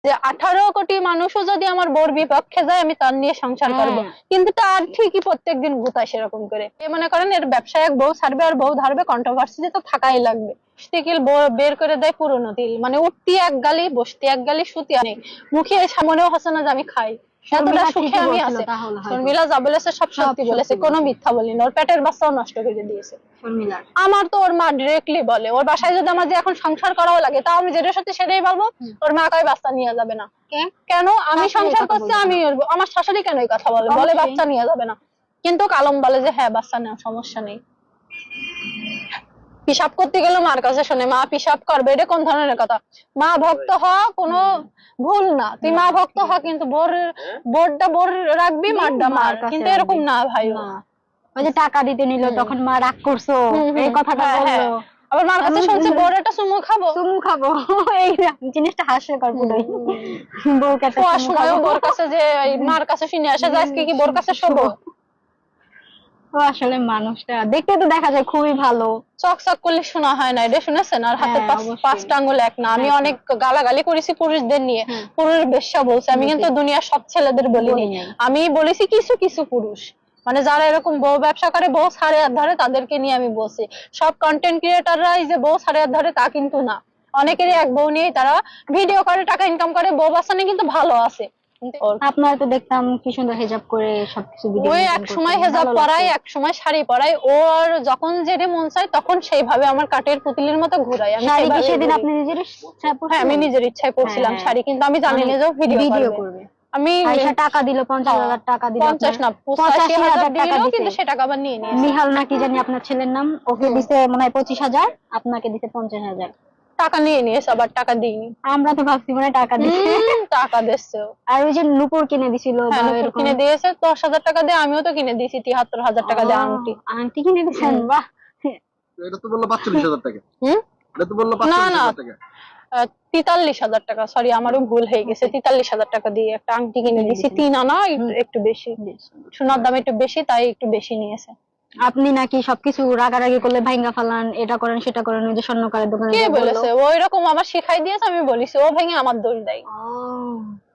যে 18 কোটি মানুষও যদি আমার বোর বিপক্ষে যায় আমি তার নিয়ে সংসার করব, কিন্তু তার ঠিকই প্রত্যেকদিন ভূতায় সেরকম করে মনে করেন এর ব্যবসায় এক বউ ছাড়বে আর বউ ধরবে, কন্ট্রোভার্সি তো থাকাই লাগবে। তিল বের করে দেয় পুরনো তিল, মানে উঠতি এক গালি বসতি এক গালি সুতি অনেক মুখে সামনেও হসে না যে আমি খাই, এতটা সুখে আমি আছে। শর্মিলা যা বলেছে সব সত্যি বলেছে, কোনো মিথ্যা বলিনি। ওর পেটের বাচ্চাও নষ্ট করে দিয়েছে আমার তো। ওর মা ডিরেক্টলি বলে ওর বাসায় যদি আমার যে এখন সংসার করাও লাগে তাও আমি যেটা সত্যি সেটাই বলবো, ওর মা কয় বাচ্চা নিয়ে যাবে না। কেন? আমি সংসার করছি, আমি আমার শাশুড়ি কেন এই কথা বলে বলে বাচ্চা নিয়ে যাবে না, কিন্তু কালম বলে যে হ্যাঁ বাচ্চা নেওয়া সমস্যা নেই। পিসাব করতে গেলে মার কাছে শোনে মা পিসাব করবে, এটা কোন ধরনের কথা? মা ভক্ত হওয়া কোনো ভুল না, তুই মা ভক্ত হ, কিন্তু বোরটা বোর রাখবি, মারটা মার, কিন্তু এরকম না ভাই। ওই যে টাকা দিতে নিল তখন মা রাগ করছো এই কথাটা বললো, আবার মার কাছে শুনছি বোর একটা চুমু খাবো এই জিনিসটা হাস্যকর পুরোই। বউকে সময় বোর কাছে যে মার কাছে শুনে আসে যে আজকে কি বোর কাছে শোবো। ও আসলে মানুষটা দেখতে তো দেখা যায় খুবই ভালো, চকচক করলে শোনা হয় না, এটা শুনেছেন? আর হাতে 5টা আঙ্গুল এক না। আমি অনেক গালাগালি করেছি পুরুষদের নিয়ে, পুরুষ বেশ্যা বলছে, আমি কিন্তু দুনিয়ার সব ছেলেদের বলিনি, আমি বলেছি কিছু কিছু পুরুষ, মানে যারা এরকম বউ ব্যবসা করে বউ ছাড়ে আর ধরে তাদেরকে নিয়ে আমি বলছি। সব কন্টেন্ট ক্রিয়েটাররাই যে বউ ছাড়ে আর ধরে তা কিন্তু না, অনেকেরই এক বউ নিয়ে তারা ভিডিও করে টাকা ইনকাম করে, বউ বাচ্চা নিয়ে কিন্তু ভালো আছে। আপনার তো দেখতাম কি সুন্দর হেজাব করে সবকিছু ভিডিও, ওই এক সময় হেজাব পরাই এক সময় শাড়ি পরাই, ওর যখন যেটা মন চায় তখন সেইভাবে আমার কাটের পুতুলের মতো ঘুরাই। আমি সেদিন আপনি নিজের ইচ্ছায় পরছেন? হ্যাঁ আমি নিজের ইচ্ছায় পরছিলাম শাড়ি, কিন্তু আমি জানি না যে ভিডিও করবে। আমি টাকা দিল 50,000 টাকা দিল, 50 না 85,000 টাকা দিল, কিন্তু সে টাকা আবার নিয়ে নিয়েছে। নিহাল না কি জানি আপনার ছেলের নাম, ওকে দিছে মনে হয় 25,000, আপনাকে দিছে 50,000 টাকা নিয়ে নিয়েছে, আবার টাকা দিইনি। আমরা তো ভাবছি মানে টাকা দিছে, টাকা দিচ্ছে। আর ওই যে নুপুর কিনে দিছিল, কিনে দিয়েছে 10,000 টাকা দিয়ে, আমিও তো কিনে দিয়েছি 73,000 টাকা দিয়ে আংটি কিনে দিয়েছেন। বাহ, এটা তো বললো 45,000 টাকা। এটা তো বললো না 45,000 টাকা। 43,000 টাকা, সরি আমারও ভুল হয়ে গেছে। 43,000 টাকা দিয়ে একটা আংটি কিনে দিয়েছি, 3 আনা, একটু বেশি, সোনার দাম একটু বেশি তাই একটু বেশি নিয়েছে। আপনি নাকি সবকিছু রাগারাগি করলে ভাঙ্গা ফালান, এটা করেন সেটা করেন, ওই যে স্বর্ণকারের দোকানে কে বলেছে? ওই রকম আমার শিখাই দিয়েছে, আমি বলিছি, ও ভেঙে আমার দোষ দেয়।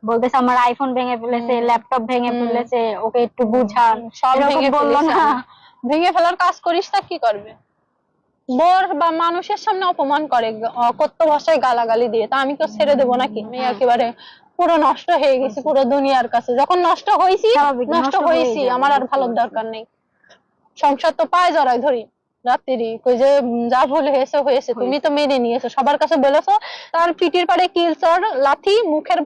বলতেছে আমার আইফোন ভেঙে ফেলেছে, ল্যাপটপ ভেঙে ফেলেছে, ওকে একটু বুঝান। সব ভেঙে বললো না, ভেঙে ফেলার কাজ করিস তা কি করবে? বোর বা মানুষের সামনে অপমান করে, কত ভাষায় গালাগালি দিয়ে, তা আমি তো ছেড়ে দেবো নাকি? আমি একেবারে পুরো নষ্ট হয়ে গেছি পুরো দুনিয়ার কাছে। যখন নষ্ট হয়েছি আমার আর ভালোর দরকার নেই। সংসার তো পায় জড়াই ধরি রাত্রি, কই যে যা ভুল হয়েছে হয়েছে, তুমি তো মেনে নিয়েছো, সবার কাছে বলেছো, তার পিটির পাড়ে কিলচর লাথি মুখের